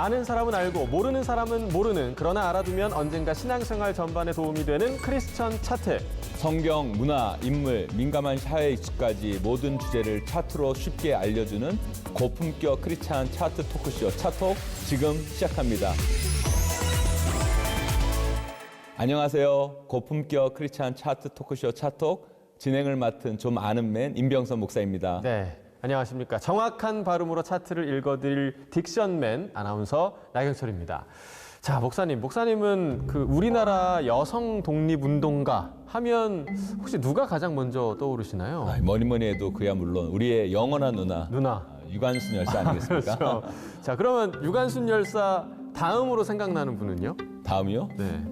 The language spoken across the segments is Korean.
아는 사람은 알고 모르는 사람은 모르는, 그러나 알아두면 언젠가 신앙생활 전반에 도움이 되는 크리스천 차트. 성경, 문화, 인물, 민감한 사회 이슈까지 모든 주제를 차트로 쉽게 알려주는 고품격 크리스찬 차트 토크쇼 차톡 지금 시작합니다. 안녕하세요. 고품격 크리스찬 차트 토크쇼 차톡 진행을 맡은 좀 아는 맨 임병선 목사입니다. 네, 안녕하십니까. 정확한 발음으로 차트를 읽어드릴 딕션맨 아나운서 나경철입니다. 자, 목사님은 그 우리나라 여성 독립운동가 하면 혹시 누가 가장 먼저 떠오르시나요? 뭐니 해도 그야 물론 우리의 영원한 누나. 유관순 열사 아니겠습니까? 그렇죠. 자, 그러면 유관순 열사 다음으로 생각나는 분은요? 다음이요? 네.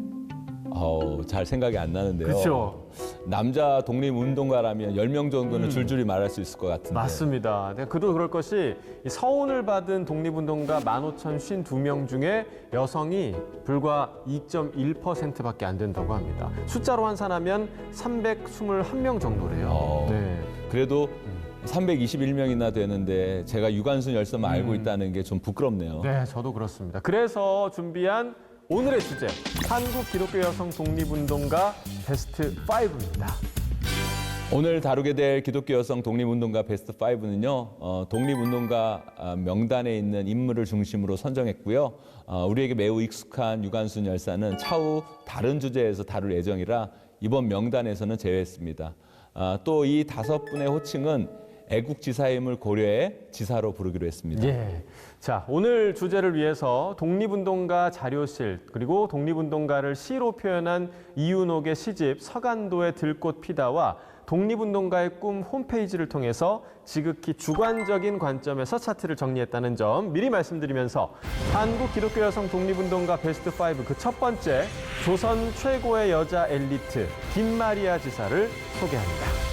잘 생각이 안 나는데요. 그렇죠. 남자 독립운동가라면 10명 정도는 줄줄이 말할 수 있을 것 같은데. 맞습니다. 그도 그럴 것이 이 서훈을 받은 독립운동가 15,052명 중에 여성이 불과 2.1%밖에 안 된다고 합니다. 숫자로 환산하면 321명 정도래요. 네. 그래도 321명이나 되는데 제가 유관순 열사만 알고 있다는 게 좀 부끄럽네요. 네, 저도 그렇습니다. 그래서 준비한 오늘의 주제, 한국 기독교 여성 독립운동가 베스트 5입니다. 오늘 다루게 될 기독교 여성 독립운동가 베스트 5는요, 독립운동가 명단에 있는 인물을 중심으로 선정했고요. 우리에게 매우 익숙한 유관순 열사는 차후 다른 주제에서 다룰 예정이라 이번 명단에서는 제외했습니다. 또 이 5분의 호칭은 애국지사임을 고려해 지사로 부르기로 했습니다. 예. 자, 오늘 주제를 위해서 독립운동가 자료실, 그리고 독립운동가를 시로 표현한 이윤옥의 시집 서간도의 들꽃 피다와 독립운동가의 꿈 홈페이지를 통해서 지극히 주관적인 관점에서 차트를 정리했다는 점 미리 말씀드리면서 한국 기독교 여성 독립운동가 베스트 5 그 첫 번째, 조선 최고의 여자 엘리트 김마리아 지사를 소개합니다.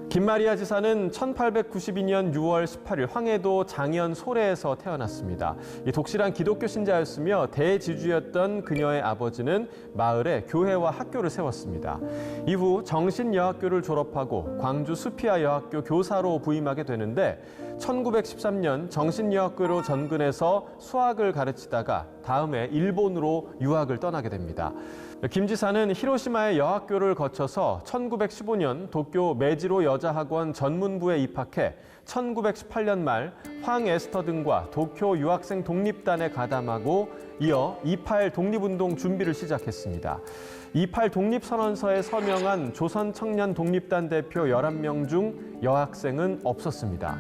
김마리아 지사는 1892년 6월 18일 황해도 장현 소래에서 태어났습니다. 이 독실한 기독교 신자였으며 대지주였던 그녀의 아버지는 마을에 교회와 학교를 세웠습니다. 이후 정신여학교를 졸업하고 광주 수피아 여학교 교사로 부임하게 되는데 1913년 정신여학교로 전근해서 수학을 가르치다가 다음에 일본으로 유학을 떠나게 됩니다. 김 지사는 히로시마의 여학교를 거쳐서 1915년 도쿄 메지로 여자학원 전문부에 입학해 1918년 말 황에스터 등과 도쿄 유학생 독립단에 가담하고 이어 28 독립운동 준비를 시작했습니다. 28 독립선언서에 서명한 조선 청년 독립단 대표 11명 중 여학생은 없었습니다.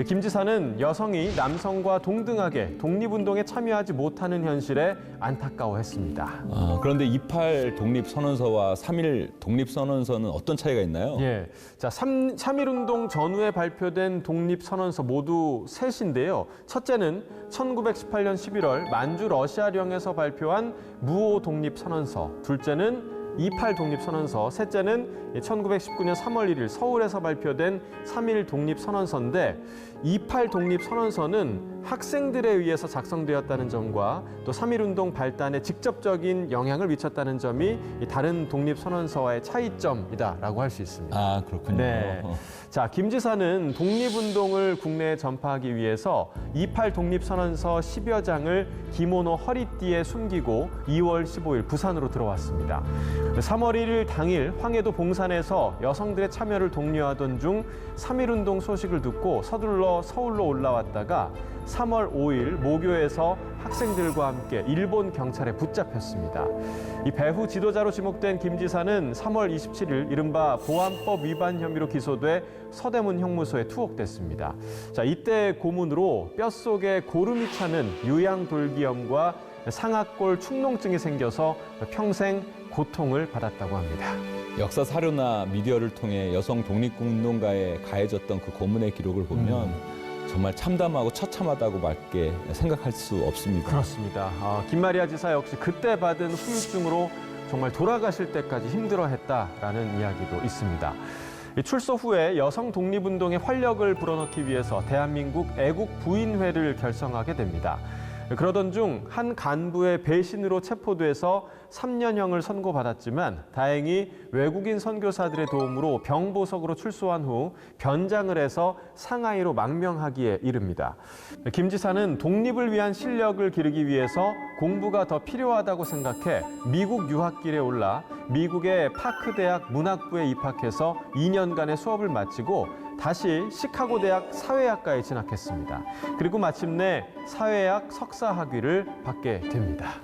김 지사는 여성이 남성과 동등하게 독립운동에 참여하지 못하는 현실에 안타까워했습니다. 그런데 28 독립선언서와 3.1 독립선언서는 어떤 차이가 있나요? 예, 자, 3.1운동 전후에 발표된 독립선언서 모두 셋인데요. 첫째는 1918년 11월 만주 러시아령에서 발표한 무오 독립선언서, 둘째는 28 독립선언서, 셋째는 1919년 3월 1일 서울에서 발표된 3.1 독립선언서인데 28 독립선언서는 학생들에 의해서 작성되었다는 점과 또 3.1운동 발단에 직접적인 영향을 미쳤다는 점이 다른 독립선언서와의 차이점이다라고 할 수 있습니다. 그렇군요. 네. 자, 김 지사는 독립운동을 국내에 전파하기 위해서 28 독립선언서 10여 장을 기모노 허리띠에 숨기고 2월 15일 부산으로 들어왔습니다. 3월 1일 당일 황해도 봉산에서 여성들의 참여를 독려하던 중 3.1운동 소식을 듣고 서둘러 서울로 올라왔다가 3월 5일 모교에서 학생들과 함께 일본 경찰에 붙잡혔습니다. 이 배후 지도자로 지목된 김 지사는 3월 27일 이른바 보안법 위반 혐의로 기소돼 서대문 형무소에 투옥됐습니다. 자, 이때 고문으로 뼛속에 고름이 차는 유양돌기염과 상악골 축농증이 생겨서 평생 고통을 받았다고 합니다. 역사 사료나 미디어를 통해 여성 독립운동가에 가해졌던 그 고문의 기록을 보면 정말 참담하고 처참하다고밖에 생각할 수 없습니다. 그렇습니다. 김마리아 지사 역시 그때 받은 후유증으로 정말 돌아가실 때까지 힘들어했다라는 이야기도 있습니다. 출소 후에 여성 독립운동에 활력을 불어넣기 위해서 대한민국 애국부인회를 결성하게 됩니다. 그러던 중 한 간부의 배신으로 체포돼서 3년형을 선고받았지만 다행히 외국인 선교사들의 도움으로 병보석으로 출소한 후 변장을 해서 상하이로 망명하기에 이릅니다. 김 지사는 독립을 위한 실력을 기르기 위해서 공부가 더 필요하다고 생각해 미국 유학길에 올라 미국의 파크 대학 문학부에 입학해서 2년간의 수업을 마치고 다시 시카고 대학 사회학과에 진학했습니다. 그리고 마침내 사회학 석사 학위를 받게 됩니다.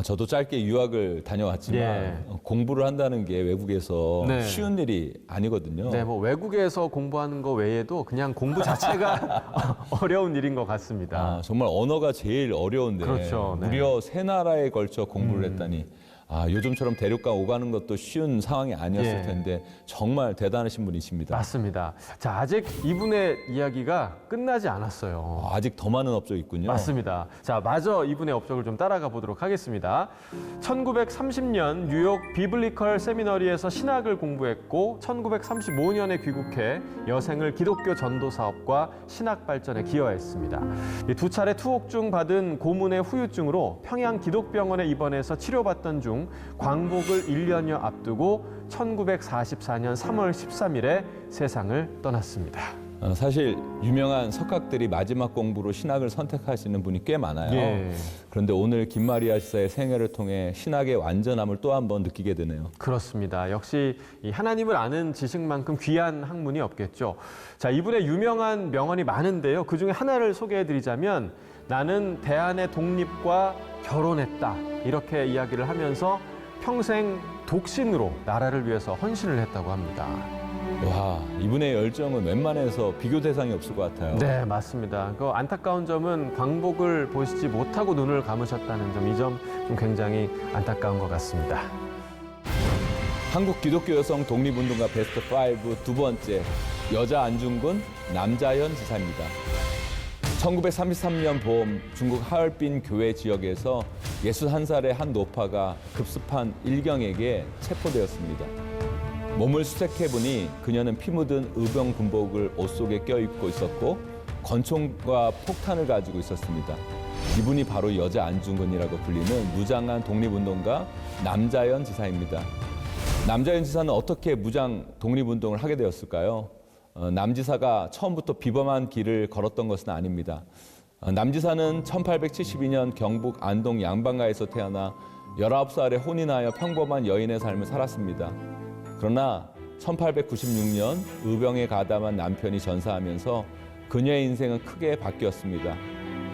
저도 짧게 유학을 다녀왔지만 예. 공부를 한다는 게 외국에서 네. 쉬운 일이 아니거든요. 네, 뭐 외국에서 공부하는 거 외에도 그냥 공부 자체가 어려운 일인 것 같습니다. 정말 언어가 제일 어려운데 그렇죠. 네. 무려 세 나라에 걸쳐 공부를 했다니 요즘처럼 대륙간 오가는 것도 쉬운 상황이 아니었을 예. 텐데 정말 대단하신 분이십니다. 맞습니다. 자, 아직 이분의 이야기가 끝나지 않았어요. 아직 더 많은 업적이 있군요. 맞습니다. 자, 마저 이분의 업적을 좀 따라가 보도록 하겠습니다. 1930년 뉴욕 비블리컬 세미너리에서 신학을 공부했고 1935년에 귀국해 여생을 기독교 전도 사업과 신학 발전에 기여했습니다. 두 차례 투옥 중 받은 고문의 후유증으로 평양 기독병원에 입원해서 치료받던 중 광복을 1년여 앞두고 1944년 3월 13일에 세상을 떠났습니다. 사실 유명한 석학들이 마지막 공부로 신학을 선택하시는 분이 꽤 많아요. 예. 그런데 오늘 김마리아 지사의 생애를 통해 신학의 완전함을 또 한 번 느끼게 되네요. 그렇습니다. 역시 이 하나님을 아는 지식만큼 귀한 학문이 없겠죠. 자, 이분의 유명한 명언이 많은데요. 그중에 하나를 소개해드리자면 나는 대한의 독립과 결혼했다. 이렇게 이야기를 하면서 평생 독신으로 나라를 위해서 헌신을 했다고 합니다. 와, 이분의 열정은 웬만해서 비교 대상이 없을 것 같아요. 네, 맞습니다. 그 안타까운 점은 광복을 보시지 못하고 눈을 감으셨다는 점, 이 점 좀 굉장히 안타까운 것 같습니다. 한국 기독교 여성 독립운동가 베스트 5 두 번째, 여자 안중근, 남자연 지사입니다. 1933년 봄 중국 하얼빈 교회 지역에서 61살의 한 노파가 급습한 일경에게 체포되었습니다. 몸을 수색해보니 그녀는 피 묻은 의병 군복을 옷 속에 껴입고 있었고 권총과 폭탄을 가지고 있었습니다. 이분이 바로 여자 안중근이라고 불리는 무장한 독립운동가 남자연 지사입니다. 남자연 지사는 어떻게 무장 독립운동을 하게 되었을까요? 남 지사가 처음부터 비범한 길을 걸었던 것은 아닙니다. 남 지사는 1872년 경북 안동 양반가에서 태어나 19살에 혼인하여 평범한 여인의 삶을 살았습니다. 그러나 1896년 의병에 가담한 남편이 전사하면서 그녀의 인생은 크게 바뀌었습니다.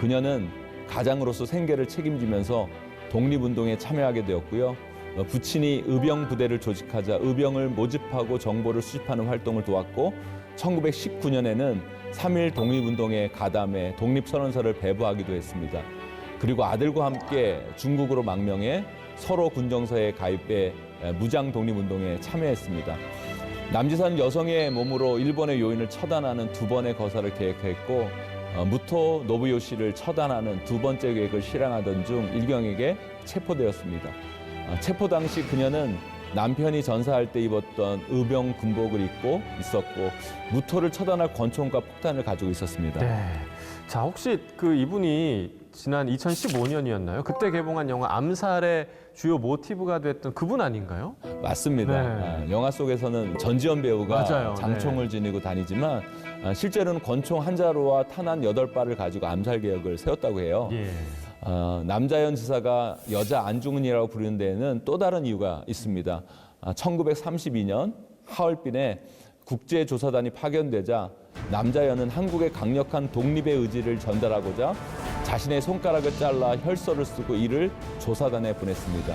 그녀는 가장으로서 생계를 책임지면서 독립운동에 참여하게 되었고요. 부친이 의병 부대를 조직하자 의병을 모집하고 정보를 수집하는 활동을 도왔고 1919년에는 3.1 독립운동에 가담해 독립선언서를 배부하기도 했습니다. 그리고 아들과 함께 중국으로 망명해 서로 군정서에 가입해 무장 독립운동에 참여했습니다. 남지사는 여성의 몸으로 일본의 요인을 처단하는 두 번의 거사를 계획했고 무토 노부요시를 처단하는 두 번째 계획을 실행하던 중 일경에게 체포되었습니다. 체포 당시 그녀는 남편이 전사할 때 입었던 의병 군복을 입고 있었고 무토를 처단할 권총과 폭탄을 가지고 있었습니다. 네. 자, 혹시 그 이분이 지난 2015년이었나요? 그때 개봉한 영화 암살의 주요 모티브가 됐던 그분 아닌가요? 맞습니다. 네. 영화 속에서는 전지현 배우가 맞아요. 장총을 지니고 다니지만 실제로는 권총 한 자루와 탄환 8발을 가지고 암살 계획을 세웠다고 해요. 예. 남자연 지사가 여자 안중근이라고 부르는 데에는 또 다른 이유가 있습니다. 1932년 하얼빈에 국제조사단이 파견되자 남자연은 한국의 강력한 독립의 의지를 전달하고자 자신의 손가락을 잘라 혈서를 쓰고 이를 조사단에 보냈습니다.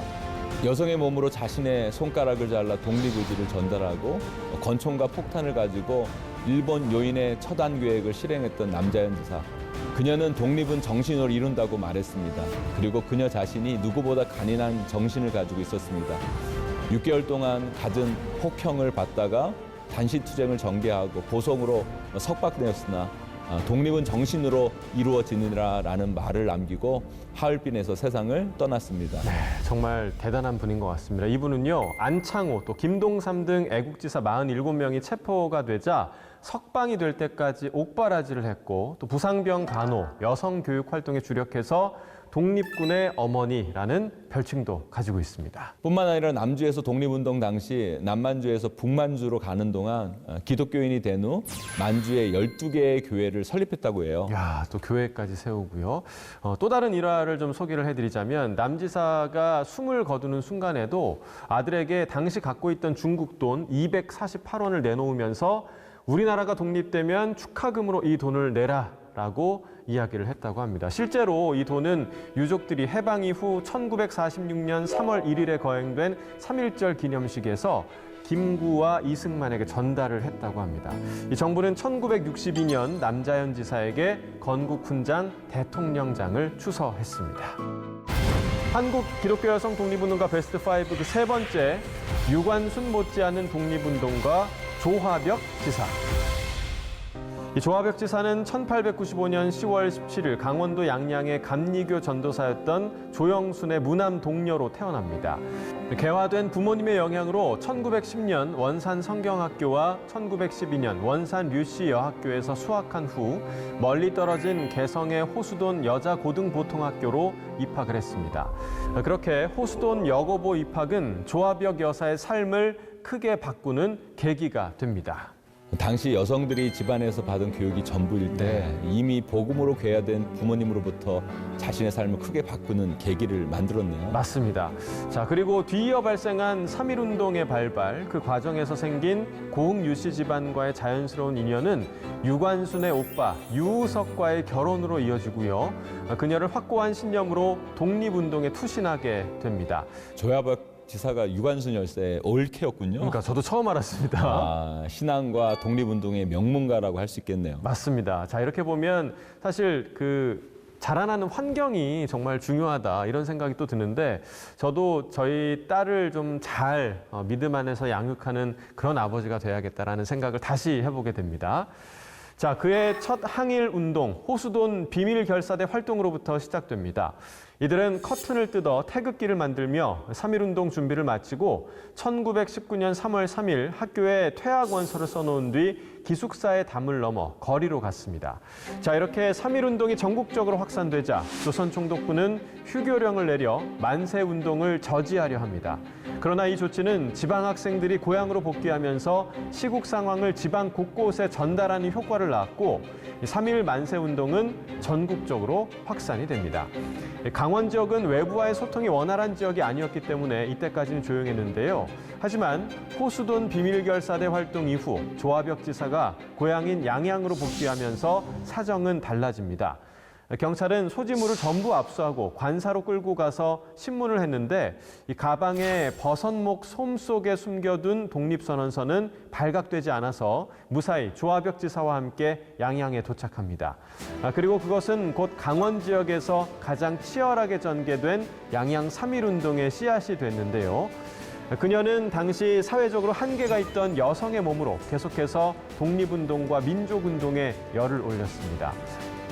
여성의 몸으로 자신의 손가락을 잘라 독립 의지를 전달하고 권총과 폭탄을 가지고 일본 요인의 처단 계획을 실행했던 남자연 지사. 그녀는 독립은 정신으로 이룬다고 말했습니다. 그리고 그녀 자신이 누구보다 간인한 정신을 가지고 있었습니다. 6개월 동안 갖은 폭형을 받다가 단시투쟁을 전개하고 보성으로 석박되었으나 독립은 정신으로 이루어지느라라는 말을 남기고 하얼빈에서 세상을 떠났습니다. 네, 정말 대단한 분인 것 같습니다. 이분은요, 안창호, 또 김동삼 등 애국지사 47명이 체포가 되자 석방이 될 때까지 옥바라지를 했고 또 부상병 간호, 여성 교육 활동에 주력해서 독립군의 어머니라는 별칭도 가지고 있습니다. 뿐만 아니라 남주에서 독립운동 당시 남만주에서 북만주로 가는 동안 기독교인이 된 후 만주에 12개의 교회를 설립했다고 해요. 야, 또 교회까지 세우고요. 또 다른 일화를 좀 소개를 해드리자면 남지사가 숨을 거두는 순간에도 아들에게 당시 갖고 있던 중국 돈 248원을 내놓으면서 우리나라가 독립되면 축하금으로 이 돈을 내라라고 이야기를 했다고 합니다. 실제로 이 돈은 유족들이 해방 이후 1946년 3월 1일에 거행된 3.1절 기념식에서 김구와 이승만에게 전달을 했다고 합니다. 이 정부는 1962년 남자연 지사에게 건국훈장 대통령장을 추서했습니다. 한국 기독교 여성 독립운동가 베스트 5 그 세 번째, 유관순 못지않은 독립운동가 조화벽 지사. 이 조화벽 지사는 1895년 10월 17일 강원도 양양의 감리교 전도사였던 조영순의 무남 동녀로 태어납니다. 개화된 부모님의 영향으로 1910년 원산 성경학교와 1912년 원산 류씨 여학교에서 수학한 후 멀리 떨어진 개성의 호수돈 여자고등보통학교로 입학을 했습니다. 그렇게 호수돈 여고보 입학은 조화벽 여사의 삶을 크게 바꾸는 계기가 됩니다. 당시 여성들이 집안에서 받은 교육이 전부일 때 이미 복음으로 괴화된 부모님으로부터 자신의 삶을 크게 바꾸는 계기를 만들었네요. 맞습니다. 자, 그리고 뒤이어 발생한 3.1운동의 발발, 그 과정에서 생긴 고흥 유씨 집안과의 자연스러운 인연은 유관순의 오빠 유우석과의 결혼으로 이어지고요. 그녀를 확고한 신념으로 독립운동에 투신하게 됩니다. 조화벽 지사가 유관순 열사의 올케였군요. 그러니까 저도 처음 알았습니다. 신앙과 독립운동의 명문가라고 할 수 있겠네요. 맞습니다. 자, 이렇게 보면 사실 자라나는 환경이 정말 중요하다 이런 생각이 또 드는데 저도 저희 딸을 좀 잘 믿음 안에서 양육하는 그런 아버지가 돼야겠다라는 생각을 다시 해보게 됩니다. 자, 그의 첫 항일 운동 호수돈 비밀 결사대 활동으로부터 시작됩니다. 이들은 커튼을 뜯어 태극기를 만들며 3.1운동 준비를 마치고 1919년 3월 3일 학교에 퇴학 원서를 써놓은 뒤 기숙사의 담을 넘어 거리로 갔습니다. 자, 이렇게 3.1운동이 전국적으로 확산되자 조선총독부는 휴교령을 내려 만세운동을 저지하려 합니다. 그러나 이 조치는 지방 학생들이 고향으로 복귀하면서 시국 상황을 지방 곳곳에 전달하는 효과를 낳았고 3.1 만세운동은 전국적으로 확산이 됩니다. 강원 지역은 외부와의 소통이 원활한 지역이 아니었기 때문에 이때까지는 조용했는데요. 하지만 호수돈 비밀결사대 활동 이후 조화벽 지사가 고향인 양양으로 복귀하면서 사정은 달라집니다. 경찰은 소지물을 전부 압수하고 관사로 끌고 가서 신문을 했는데 이 가방에 버섯목 솜 속에 숨겨둔 독립선언서는 발각되지 않아서 무사히 조화벽 지사와 함께 양양에 도착합니다. 그리고 그것은 곧 강원 지역에서 가장 치열하게 전개된 양양 3.1운동의 씨앗이 됐는데요. 그녀는 당시 사회적으로 한계가 있던 여성의 몸으로 계속해서 독립운동과 민족운동에 열을 올렸습니다.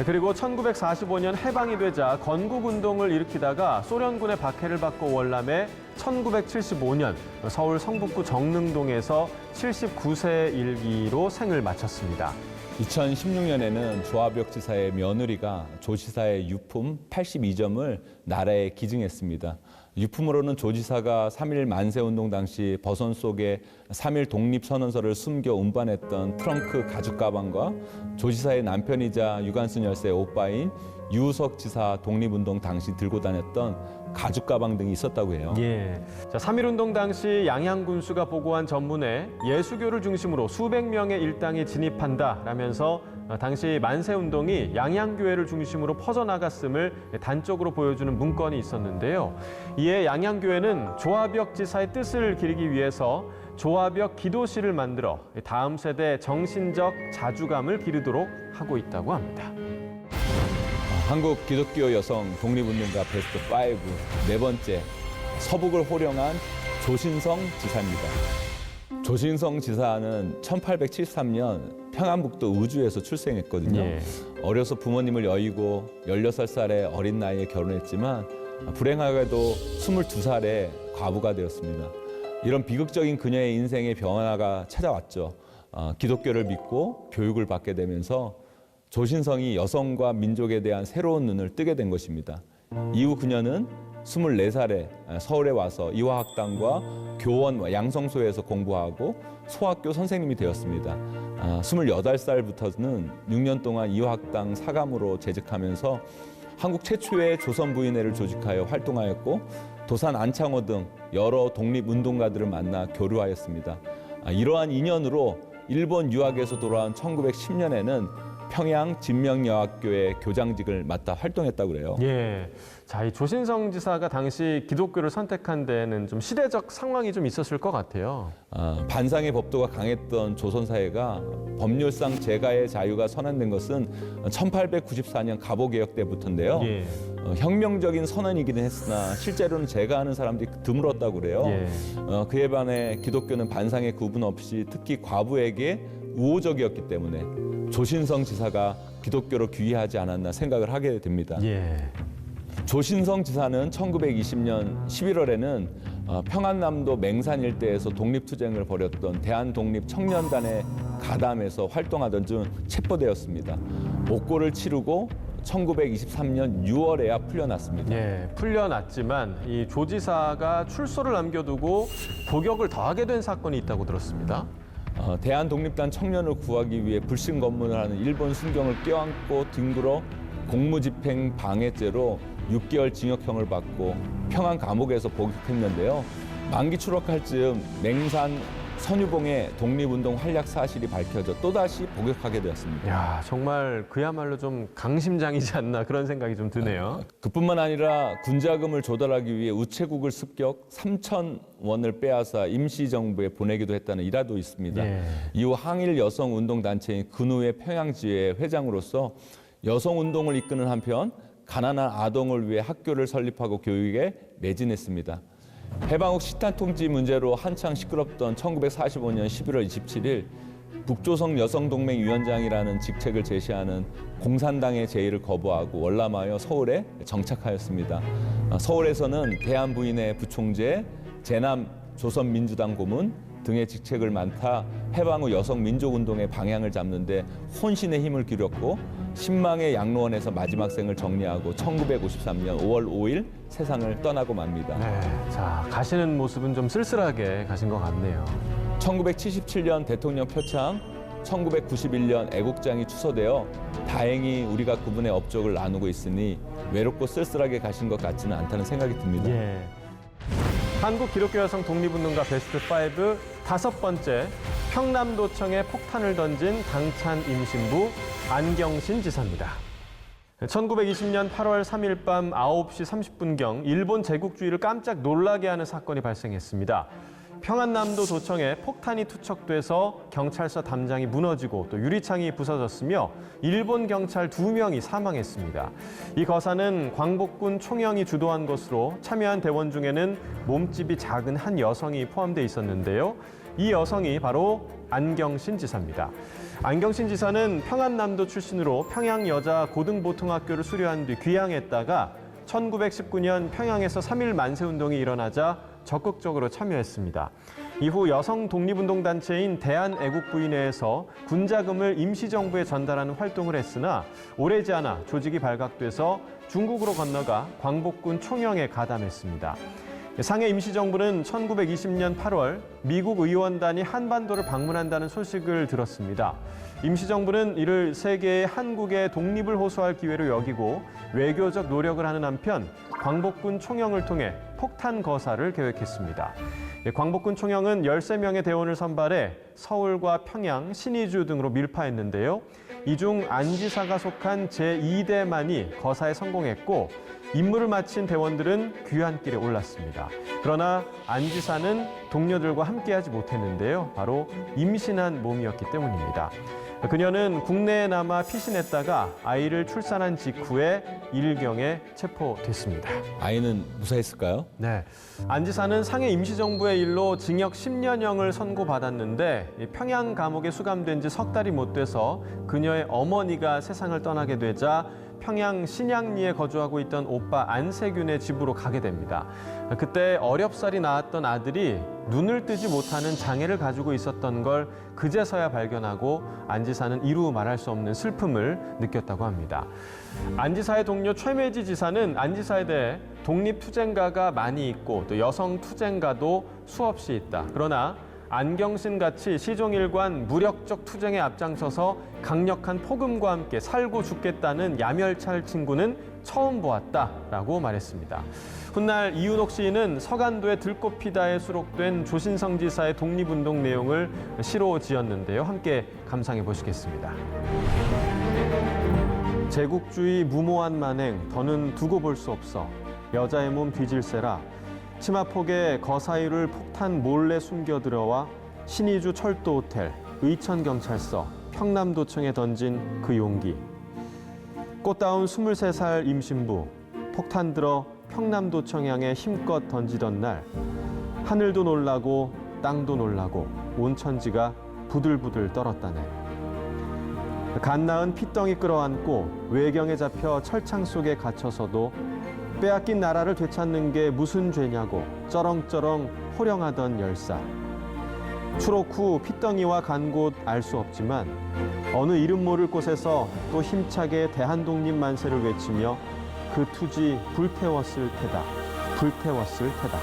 그리고 1945년 해방이 되자 건국운동을 일으키다가 소련군의 박해를 받고 월남해 1975년 서울 성북구 정릉동에서 79세 일기로 생을 마쳤습니다. 2016년에는 조화벽 지사의 며느리가 조 지사의 유품 82점을 나라에 기증했습니다. 유품으로는 조 지사가 3.1 만세운동 당시 버선 속에 3.1 독립선언서를 숨겨 운반했던 트렁크 가죽 가방과 조 지사의 남편이자 유관순 열사의 오빠인 유우석 지사 독립운동 당시 들고 다녔던 가죽 가방 등이 있었다고 해요. 예. 자, 3.1운동 당시 양양군수가 보고한 전문에 예수교를 중심으로 수백 명의 일당이 진입한다라면서 당시 만세운동이 양양교회를 중심으로 퍼져나갔음을 단적으로 보여주는 문건이 있었는데요. 이에 양양교회는 조화벽 지사의 뜻을 기리기 위해서 조화벽 기도실을 만들어 다음 세대 정신적 자주감을 기르도록 하고 있다고 합니다. 한국 기독교 여성 독립운동가 베스트 5 네 번째, 서북을 호령한 조신성 지사입니다. 조신성 지사는 1873년 평안북도 의주에서 출생했거든요. 예. 어려서 부모님을 여의고 16살의 어린 나이에 결혼했지만 불행하게도 22살에 과부가 되었습니다. 이런 비극적인 그녀의 인생의 변화가 찾아왔죠. 기독교를 믿고 교육을 받게 되면서 조신성이 여성과 민족에 대한 새로운 눈을 뜨게 된 것입니다. 이후 그녀는 24살에 서울에 와서 이화학당과 교원 양성소에서 공부하고 소학교 선생님이 되었습니다. 28살부터는 6년 동안 이화학당 사감으로 재직하면서 한국 최초의 조선부인회를 조직하여 활동하였고 도산 안창호 등 여러 독립운동가들을 만나 교류하였습니다. 이러한 인연으로 일본 유학에서 돌아온 1910년에는 평양 진명여학교의 교장직을 맡아 활동했다고 그래요. 예. 자, 이 조신성 지사가 당시 기독교를 선택한 데는 좀 시대적 상황이 좀 있었을 것 같아요. 반상의 법도가 강했던 조선사회가 법률상 재가의 자유가 선언된 것은 1894년 갑오개혁 때부터인데요. 예. 혁명적인 선언이기는 했으나 실제로는 재가하는 사람들이 드물었다고 그래요. 예. 그에 반해 기독교는 반상의 구분 없이 특히 과부에게 우호적이었기 때문에 조신성 지사가 기독교로 귀의하지 않았나 생각을 하게 됩니다. 예. 조신성 지사는 1920년 11월에는 평안남도 맹산 일대에서 독립투쟁을 벌였던 대한독립청년단에 가담해서 활동하던 중 체포되었습니다. 옥고를 치르고 1923년 6월에야 풀려났습니다. 예, 풀려났지만 이 조 지사가 출소를 남겨두고 복역을 더하게 된 사건이 있다고 들었습니다. 대한독립단 청년을 구하기 위해 불신 검문을 하는 일본 순경을 껴안고 뒹굴어 공무집행 방해죄로 6개월 징역형을 받고 평안 감옥에서 복역했는데요. 만기 추록할 즈음 맹산 선유봉의 독립운동 활약 사실이 밝혀져 또다시 복역하게 되었습니다. 야, 정말 그야말로 좀 강심장이지 않나 그런 생각이 좀 드네요. 그뿐만 아니라 군자금을 조달하기 위해 우체국을 습격 3,000원을 빼앗아 임시정부에 보내기도 했다는 일화도 있습니다. 예. 이후 항일 여성운동단체인 근우의 평양지회 회장으로서 여성운동을 이끄는 한편 가난한 아동을 위해 학교를 설립하고 교육에 매진했습니다. 해방 후 식단 통지 문제로 한창 시끄럽던 1945년 11월 27일 북조선 여성동맹 위원장이라는 직책을 제시하는 공산당의 제의를 거부하고 월남하여 서울에 정착하였습니다. 서울에서는 대한부인회 부총재, 제남 조선민주당 고문 등의 직책을 맡아 해방 후 여성민족운동의 방향을 잡는 데 혼신의 힘을 기울였고 신망의 양로원에서 마지막 생을 정리하고 1953년 5월 5일 세상을 떠나고 맙니다. 네, 자, 가시는 모습은 좀 쓸쓸하게 가신 것 같네요. 1977년 대통령 표창, 1991년 애국장이 취소되어 다행히 우리가 그분의 업적을 나누고 있으니 외롭고 쓸쓸하게 가신 것 같지는 않다는 생각이 듭니다. 예. 한국 기독교 여성 독립운동가 베스트 5 5번째, 평남도청에 폭탄을 던진 당찬 임신부 안경신 지사입니다. 1920년 8월 3일 밤 9시 30분경 일본 제국주의를 깜짝 놀라게 하는 사건이 발생했습니다. 평안남도 도청에 폭탄이 투척돼서 경찰서 담장이 무너지고 또 유리창이 부서졌으며 일본 경찰 2명이 사망했습니다. 이 거사는 광복군 총영이 주도한 것으로 참여한 대원 중에는 몸집이 작은 한 여성이 포함되어 있었는데요. 이 여성이 바로 안경신 지사입니다. 안경신 지사는 평안남도 출신으로 평양여자고등보통학교를 수료한 뒤 귀향했다가 1919년 평양에서 3.1 만세운동이 일어나자 적극적으로 참여했습니다. 이후 여성 독립운동단체인 대한애국부인회에서 군자금을 임시정부에 전달하는 활동을 했으나 오래지 않아 조직이 발각돼서 중국으로 건너가 광복군 총영에 가담했습니다. 상해 임시정부는 1920년 8월 미국 의원단이 한반도를 방문한다는 소식을 들었습니다. 임시정부는 이를 세계의 한국의 독립을 호소할 기회로 여기고 외교적 노력을 하는 한편 광복군 총영을 통해 폭탄 거사를 계획했습니다. 광복군 총영은 13명의 대원을 선발해 서울과 평양, 신의주 등으로 밀파했는데요. 이 중 안 지사가 속한 제2대만이 거사에 성공했고 임무를 마친 대원들은 귀환길에 올랐습니다. 그러나 안 지사는 동료들과 함께하지 못했는데요. 바로 임신한 몸이었기 때문입니다. 그녀는 국내에 남아 피신했다가 아이를 출산한 직후에 일경에 체포됐습니다. 아이는 무사했을까요? 네, 안 지사는 상해 임시정부의 일로 징역 10년형을 선고받았는데 평양 감옥에 수감된 지 석 달이 못 돼서 그녀의 어머니가 세상을 떠나게 되자 평양 신양리에 거주하고 있던 오빠 안세균의 집으로 가게 됩니다. 그때 어렵사리 낳았던 아들이 눈을 뜨지 못하는 장애를 가지고 있었던 걸 그제서야 발견하고 안 지사는 이루 말할 수 없는 슬픔을 느꼈다고 합니다. 안 지사의 동료 최매지 지사는 안 지사에 대해 독립투쟁가가 많이 있고 또 여성투쟁가도 수없이 있다. 그러나 안경신같이 시종일관 무력적 투쟁에 앞장서서 강력한 폭음과 함께 살고 죽겠다는 야멸찰 친구는 처음 보았다라고 말했습니다. 훗날 이윤옥 시인은 서간도의 들꽃피다에 수록된 조신성 지사의 독립운동 내용을 시로 지었는데요. 함께 감상해 보시겠습니다. 제국주의 무모한 만행 더는 두고 볼 수 없어 여자의 몸 뒤질세라 치마폭에 거사유를 폭탄 몰래 숨겨들어와 신의주 철도호텔, 의천경찰서, 평남도청에 던진 그 용기. 꽃다운 23살 임신부, 폭탄 들어 평남도청 향에 힘껏 던지던 날 하늘도 놀라고 땅도 놀라고 온 천지가 부들부들 떨었다네. 갓 낳은 피덩이 끌어안고 외경에 잡혀 철창 속에 갇혀서도 빼앗긴 나라를 되찾는 게 무슨 죄냐고 쩌렁쩌렁 호령하던 10살. 추록 후 피덩이와 간 곳 알 수 없지만 어느 이름 모를 곳에서 또 힘차게 대한독립 만세를 외치며 그 투지 불태웠을 테다. 불태웠을 테다.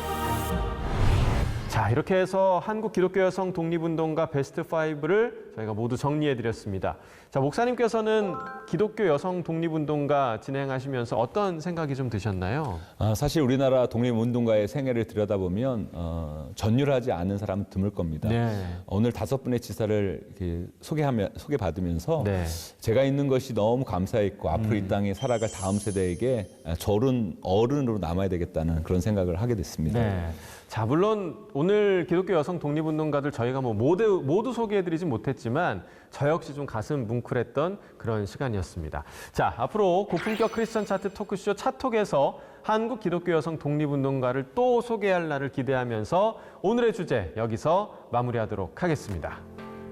자, 이렇게 해서 한국 기독교 여성 독립운동가 베스트 5를 저희가 모두 정리해드렸습니다. 자, 목사님께서는 기독교 여성 독립운동가 진행하시면서 어떤 생각이 좀 드셨나요? 사실 우리나라 독립운동가의 생애를 들여다보면 전율하지 않은 사람은 드물 겁니다. 네. 오늘 5분의 지사를 이렇게 소개받으면서 네. 제가 있는 것이 너무 감사했고 앞으로 이 땅에 살아갈 다음 세대에게 저른 어른으로 남아야 되겠다는 그런 생각을 하게 됐습니다. 네. 자, 물론 오늘 기독교 여성 독립운동가들 저희가 모두 소개해드리진 못했지만 저 역시 좀 가슴 뭉클했던 그런 시간이었습니다. 자, 앞으로 고품격 크리스천 차트 토크쇼 차톡에서 한국 기독교 여성 독립운동가를 또 소개할 날을 기대하면서 오늘의 주제 여기서 마무리하도록 하겠습니다.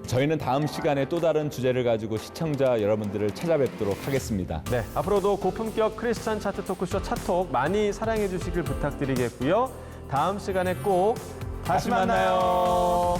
저희는 다음 시간에 또 다른 주제를 가지고 시청자 여러분들을 찾아뵙도록 하겠습니다. 네, 앞으로도 고품격 크리스천 차트 토크쇼 차톡 많이 사랑해 주시길 부탁드리겠고요. 다음 시간에 꼭 다시 만나요.